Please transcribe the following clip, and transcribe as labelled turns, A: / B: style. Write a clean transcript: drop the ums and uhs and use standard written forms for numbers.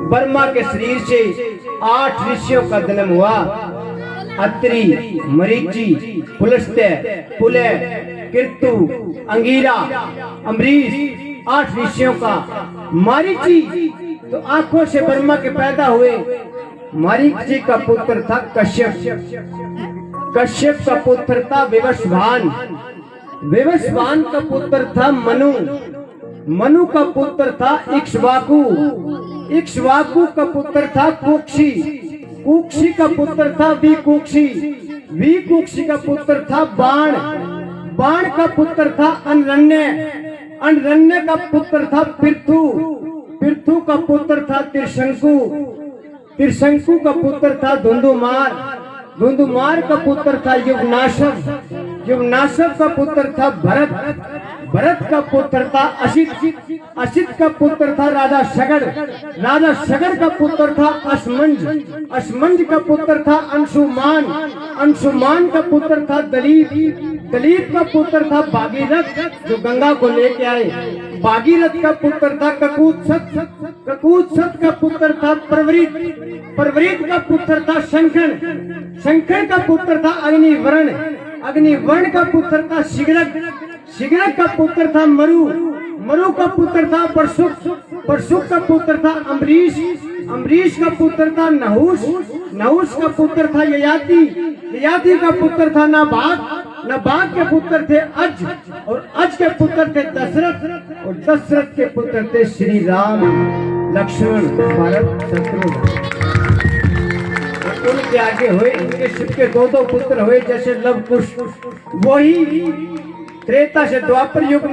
A: ब्रह्मा के शरीर से 8 ऋषियों का जन्म हुआ। अत्रि, मरीचि, पुलस्त्य, पुलय, कृतु, अंगिरा, अम्बरीश, 8 ऋषियों का। मरीचि तो आंखों से ब्रह्मा के पैदा हुए। मरीचि का पुत्र था कश्यप, कश्यप का पुत्र था विवस्वान, विवस्वान का पुत्र था मनु, मनु का पुत्र था इक्ष्वाकु, इक्ष्वाकु का पुत्र था कुक्षी, कुक्षी का पुत्र था विकुक्षी, विकुक्षी का पुत्र था बाण, बाण का पुत्र था अनरण्य, अनरण्य का पुत्र था पृथु, पृथु का पुत्र था त्रिशंकु, त्रिशंकु का पुत्र था धुंधुमार, धुंधुमार का पुत्र था युवनाशक, युवनाशक का पुत्र था भरत, भरत का पुत्र था असित, असित का पुत्र था राजा सगड़, राजा सगड़ का पुत्र था असमंज, असमंज का पुत्र था अंशुमान, अंशुमान का पुत्र था दलीप, दलीप का पुत्र था भागीरथ जो गंगा को लेके आए, भागीरथ का पुत्र था ककूत्सत, ककूत्सत का पुत्र था प्रवृत, प्रवृत का पुत्र था शंखन, शंखन का पुत्र था अग्निवर्ण, अग्निवर्ण का पुत्र था शिगरक, शिगरक का पुत्र था मरु, मरु का पुत्र था परशुक, परशुक का पुत्र था अम्बरीश, अम्बरीश का पुत्र था नहुष, नहुष का पुत्र था ययाति, ययाति का पुत्र था नाभाग, नाभाग के पुत्र थे अज, और अज के पुत्र थे दशरथ, और दशरथ के पुत्र थे श्री राम, लक्ष्मण, भरत, शत्रुघ्न। उनके आगे हुए इनके शिव के 2 पुत्र हुए जैसे लव कुश। वही त्रेता से द्वापर युग में